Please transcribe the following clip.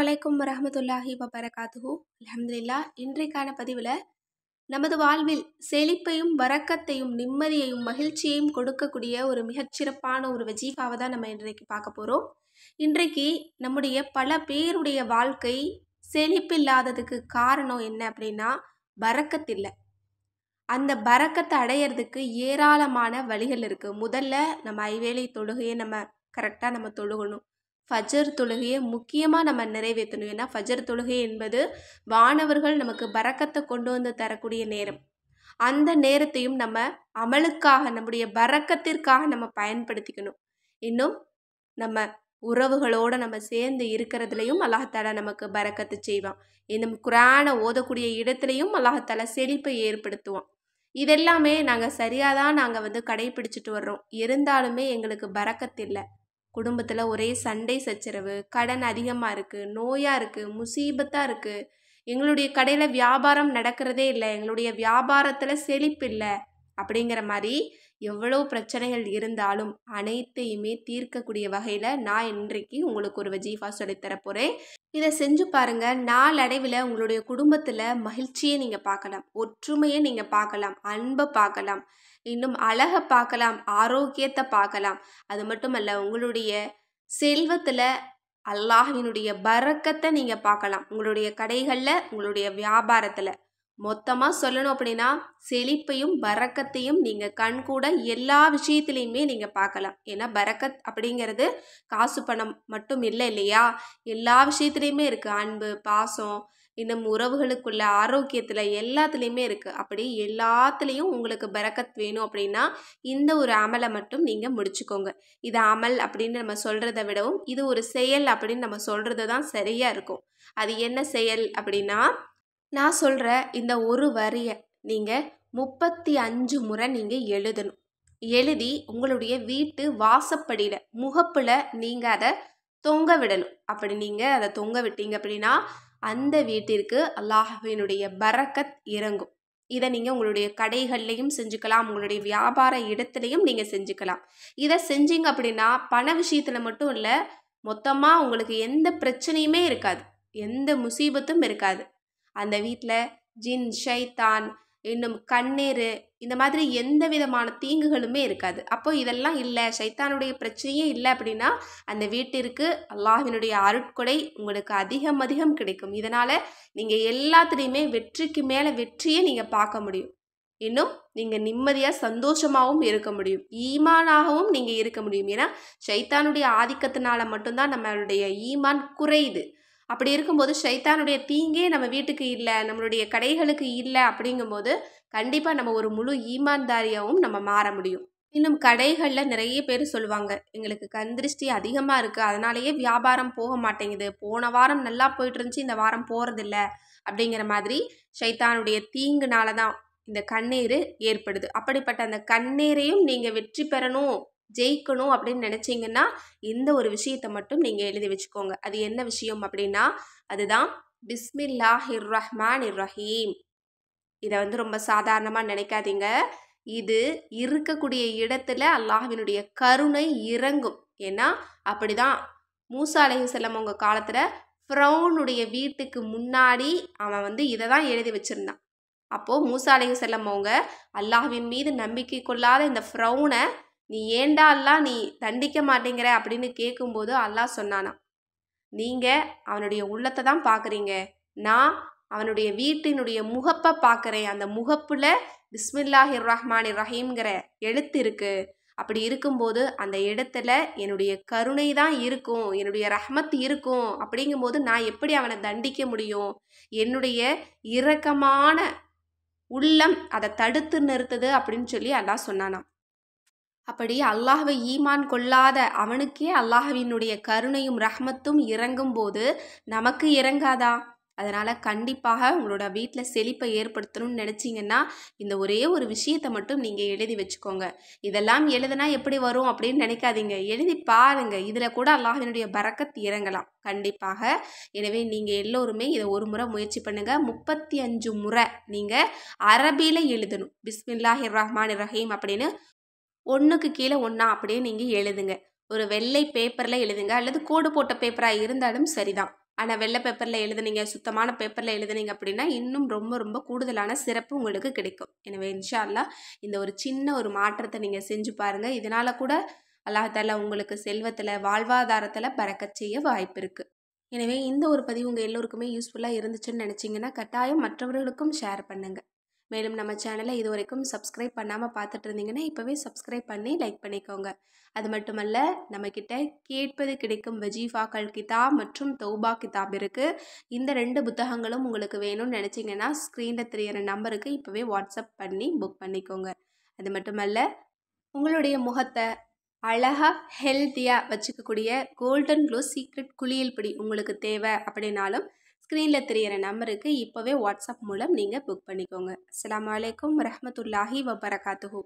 அலைக்கும் வரஹ்மத்துல்லாஹி வபரகாத்துஹு. அல்ஹம்துலில்லாஹ். இன்றைக்கான பதிவில் நமது வாழ்வில் செழிப்பையும் பரக்கத்தையும் நிம்மதியையும் மகிழ்ச்சியையும் கொடுக்கக்கூடிய ஒரு மிகச்சிறப்பான ஒரு வஜீஃபாவை தான் நம்ம இன்றைக்கு பார்க்க போகிறோம். இன்றைக்கு நம்முடைய பல பேருடைய வாழ்க்கை செழிப்பில்லாததுக்கு காரணம் என்ன அப்படின்னா பரக்கத் இல்லை. அந்த பரக்கத்தை அடையிறதுக்கு ஏராளமான வழிகள் இருக்குது. முதல்ல நம்ம ஐவேளை தொழுகையை நம்ம கரெக்டாக நம்ம தொழுகணும். ஃபஜர் தொழுகையை முக்கியமாக நம்ம நிறைவேற்றணும். ஏன்னா ஃபஜர் தொழுகை என்பது வானவர்கள் நமக்கு பரக்கத்தை கொண்டு வந்து தரக்கூடிய நேரம். அந்த நேரத்தையும் நம்ம அமலுக்காக நம்முடைய பரக்கத்திற்காக நம்ம பயன்படுத்திக்கணும். இன்னும் நம்ம உறவுகளோடு நம்ம சேர்ந்து இருக்கிறதுலையும் அல்லாஹ்தாலா நமக்கு பரக்கத்து செய்வான். இன்னும் குர்ஆனை ஓதக்கூடிய இடத்துலையும் அல்லாஹ்தாலா செழிப்பை ஏற்படுத்துவான். இதெல்லாமே நாங்கள் சரியாக தான் நாங்கள் கடைப்பிடிச்சிட்டு வர்றோம். இருந்தாலுமே எங்களுக்கு பரக்கத்து இல்லை. குடும்பத்தில் ஒரே சண்டை சச்சரவு, கடன் அதிகமாக இருக்குது, நோயாக இருக்குது, முசீபத்தாக இருக்குது. எங்களுடைய கடையில் வியாபாரம் நடக்கிறதே இல்லை, எங்களுடைய வியாபாரத்தில் செழிப்பு இல்லை அப்படிங்கிற மாதிரி எவ்வளோ பிரச்சனைகள் இருந்தாலும் அனைத்தையுமே தீர்க்கக்கூடிய வகையில் நான் இன்றைக்கு உங்களுக்கு ஒரு வஜீஃபா சொல்லித்தர போகிறேன். இதை செஞ்சு பாருங்கள். நாளடைவில் உங்களுடைய குடும்பத்தில் மகிழ்ச்சியை நீங்கள் பார்க்கலாம், ஒற்றுமையை நீங்கள் பார்க்கலாம், அன்பை பார்க்கலாம், இன்னும் அழகை பார்க்கலாம், ஆரோக்கியத்தை பார்க்கலாம். அது மட்டுமல்ல, உங்களுடைய செல்வத்தில் அல்லாஹ்வினுடைய பரக்கத்தை நீங்கள் பார்க்கலாம். உங்களுடைய கடைகளில், உங்களுடைய வியாபாரத்தில் மொத்தமாக சொல்லணும் அப்படின்னா செழிப்பையும் பரக்கத்தையும் நீங்கள் கண்கூட எல்லா விஷயத்துலையுமே நீங்கள் பார்க்கலாம். ஏன்னா பரக்கத் அப்படிங்கிறது காசு பணம் மட்டும் இல்லை இல்லையா, எல்லா விஷயத்துலையுமே இருக்குது. அன்பு, பாசம், இன்னும் உறவுகளுக்குள்ள ஆரோக்கியத்தில் எல்லாத்துலேயுமே இருக்குது. அப்படி எல்லாத்துலேயும் உங்களுக்கு பரக்கத் வேணும் அப்படின்னா இந்த ஒரு அமலை மட்டும் நீங்கள் முடிச்சுக்கோங்க. இது அமல் அப்படின்னு நம்ம சொல்கிறத விடவும் இது ஒரு செயல் அப்படின்னு நம்ம சொல்கிறது தான் சரியாக இருக்கும். அது என்ன செயல் அப்படின்னா, நான் சொல்கிற இந்த ஒரு வரியை நீங்கள் 35 முறை நீங்கள் எழுதணும். எழுதி உங்களுடைய வீட்டு வாசப்படியில் முகப்பில் நீங்கள் அதை தொங்க விடணும். அப்படி நீங்கள் அதை தொங்க விட்டீங்க அப்படின்னா அந்த வீட்டிற்கு அல்லாஹ்வினுடைய பரக்கத் இறங்கும். இதை நீங்கள் உங்களுடைய கடைகள்லையும் செஞ்சுக்கலாம், உங்களுடைய வியாபார இடத்துலையும் நீங்கள் செஞ்சுக்கலாம். இதை செஞ்சீங்க அப்படின்னா பண விஷயத்தில் மட்டும் இல்லை, மொத்தமாக உங்களுக்கு எந்த பிரச்சனையுமே இருக்காது, எந்த முசீபத்தும் இருக்காது. அந்த வீட்டில் ஜின், ஷைத்தான், இன்னும் கண்ணீர், இந்த மாதிரி எந்த விதமான தீங்குகளுமே இருக்காது. அப்போ இதெல்லாம் இல்லை, ஷைத்தானுடைய பிரச்சனையே இல்லை அப்படின்னா அந்த வீட்டிற்கு அல்லாஹ்வினுடைய அருட்கொடை உங்களுக்கு அதிகம் கிடைக்கும். இதனால் நீங்கள் எல்லாத்துலேயுமே வெற்றிக்கு மேலே வெற்றியை நீங்கள் பார்க்க முடியும். இன்னும் நீங்கள் நிம்மதியாக சந்தோஷமாகவும் இருக்க முடியும், ஈமானாகவும் நீங்கள் இருக்க முடியும். ஏன்னா ஷைத்தானுடைய ஆதிக்கத்தினால மட்டும்தான் நம்மளுடைய ஈமான் குறையுது. அப்படி இருக்கும்போது ஷைத்தானுடைய தீங்கே நம்ம வீட்டுக்கு இல்லை, நம்மளுடைய கடைகளுக்கு இல்லை அப்படிங்கும்போது கண்டிப்பாக நம்ம ஒரு முழு ஈமான்தாரியாகவும் நம்ம மாற முடியும். இன்னும் கடைகளில் நிறைய பேர் சொல்லுவாங்க, எங்களுக்கு கண்திருஷ்டி அதிகமாக இருக்குது, அதனாலேயே வியாபாரம் போக மாட்டேங்குது, போன வாரம் நல்லா போயிட்டு இருந்துச்சு, இந்த வாரம் போகிறதில்ல அப்படிங்கிற மாதிரி ஷைத்தானுடைய தீங்குனால தான் இந்த கண்ணீர் ஏற்படுது. அப்படிப்பட்ட அந்த கண்ணீரையும் நீங்கள் வெற்றி பெறணும், ஜெயிக்கணும் அப்படின்னு நினச்சிங்கன்னா இந்த ஒரு விஷயத்தை மட்டும் நீங்கள் எழுதி வச்சுக்கோங்க. அது என்ன விஷயம் அப்படின்னா அதுதான் பிஸ்மில்லாஹிர் ரஹ்மானிர் ரஹீம். இதை ரொம்ப சாதாரணமாக நினைக்காதீங்க. இது இருக்கக்கூடிய இடத்துல அல்லாஹ்வினுடைய கருணை இறங்கும். ஏன்னா அப்படி தான் மூசா அலைஹிஸ்ஸலாம் அவங்க காலத்தில் ஃபிரௌனுடைய வீட்டுக்கு முன்னாடி அவன் இதை தான் எழுதி வச்சுருந்தான். அப்போது மூசா அலைஹிஸ்ஸலாம் அவங்க அல்லாஹ்வின் மீது நம்பிக்கை கொள்ளாத இந்த ஃபிரௌனை நீ ஏண்டா அல்லாஹ் நீ தண்டிக்க மாட்டேங்கிற அப்படின்னு கேட்கும்போது அல்லாஹ் சொன்னானா, நீங்கள் அவனுடைய உள்ளத்தை தான் பார்க்குறீங்க, நான் அவனுடைய வீட்டினுடைய முகப்பை பார்க்குறேன். அந்த முகப்பில் பிஸ்மில்லாஹிர் ரஹ்மானிர் ரஹீம்ங்கிற எழுத்து இருக்குது. அப்படி இருக்கும்போது அந்த இடத்துல என்னுடைய கருணை தான் இருக்கும், என்னுடைய ரஹ்மத் இருக்கும். அப்படிங்கும்போது நான் எப்படி அவனை தண்டிக்க முடியும்? என்னுடைய இரக்கமான உள்ளம் அதை தடுத்து நிறுத்துது அப்படின்னு சொல்லி அல்லாஹ் சொன்னானா. அப்படி அல்லாஹ்வை ஈமான் கொள்ளாத அவனுக்கே அல்லாஹ்வினுடைய கருணையும் ரஹ்மத்தும் இறங்கும் போது நமக்கு இறங்காதா? அதனால் கண்டிப்பாக உங்களோட வீட்டில் செழிப்பை ஏற்படுத்தணும்னு நினச்சிங்கன்னா இந்த ஒரே ஒரு விஷயத்தை மட்டும் நீங்கள் எழுதி வச்சுக்கோங்க. இதெல்லாம் எழுதுனா எப்படி வரும் அப்படின்னு நினைக்காதீங்க, எழுதி பாருங்கள். இதில் கூட அல்லாஹ்வினுடைய பரக்கத் இறங்கலாம் கண்டிப்பாக. எனவே நீங்கள் எல்லோருமே இதை ஒரு முறை முயற்சி பண்ணுங்கள். 35 முறை நீங்கள் அரபியில் எழுதணும். பிஸ்மில்லாஹிர் ரஹ்மானிர் ரஹீம் அப்படின்னு ஒன்றுக்கு கீழே ஒன்றா அப்படியே நீங்கள் எழுதுங்க. ஒரு வெள்ளை பேப்பரில் எழுதுங்க, அல்லது கோடு போட்ட பேப்பராக இருந்தாலும் சரிதான். ஆனால் வெள்ளை பேப்பரில் எழுதுனீங்க, சுத்தமான பேப்பரில் எழுதுனீங்க அப்படின்னா இன்னும் ரொம்ப ரொம்ப கூடுதலான சிறப்பு உங்களுக்கு கிடைக்கும். எனவே இன்ஷா அல்லாஹ் இந்த ஒரு சின்ன ஒரு மாற்றத்தை நீங்கள் செஞ்சு பாருங்கள். இதனால் கூட அல்லாஹ் தஆலா உங்களுக்கு செல்வத்தில், வாழ்வாதாரத்தில் பறக்கச் செய்ய வாய்ப்பு இருக்குது. எனவே இந்த ஒரு பதிவு உங்கள் எல்லோருக்குமே யூஸ்ஃபுல்லாக இருந்துச்சுன்னு நினச்சிங்கன்னா கட்டாயம் மற்றவர்களுக்கும் ஷேர் பண்ணுங்கள். மேலும் நம்ம சேனலை இது வரைக்கும் சப்ஸ்கிரைப் பண்ணாமல் பார்த்துட்டு இருந்தீங்கன்னா இப்போவே சப்ஸ்கிரைப் பண்ணி லைக் பண்ணிக்கோங்க. அது மட்டுமல்ல, நம்மக்கிட்ட கேட்பது கிடைக்கும் வஜீஃபாக்கள் கிதாப் மற்றும் தௌபா கிதாப் இருக்குது. இந்த 2 புத்தகங்களும் உங்களுக்கு வேணும்னு நினச்சிங்கன்னா ஸ்க்ரீனில் தெரியிற நம்பருக்கு இப்போவே வாட்ஸ்அப் பண்ணி புக் பண்ணிக்கோங்க. அது மட்டுமல்ல, உங்களுடைய முகத்தை அழகாக ஹெல்த்தியாக வச்சுக்கக்கூடிய கோல்டன் க்ளோ சீக்ரெட் குளியல் பொடி உங்களுக்கு தேவை அப்படின்னாலும் ஸ்க்ரீனில் தெரியிற நம்பருக்கு இப்போவே வாட்ஸ்அப் மூலம் நீங்கள் புக் பண்ணிக்கோங்க. அஸ்ஸலாமு அலைக்கும் வரஹ்மத்துல்லாஹி வபரகாத்துஹு.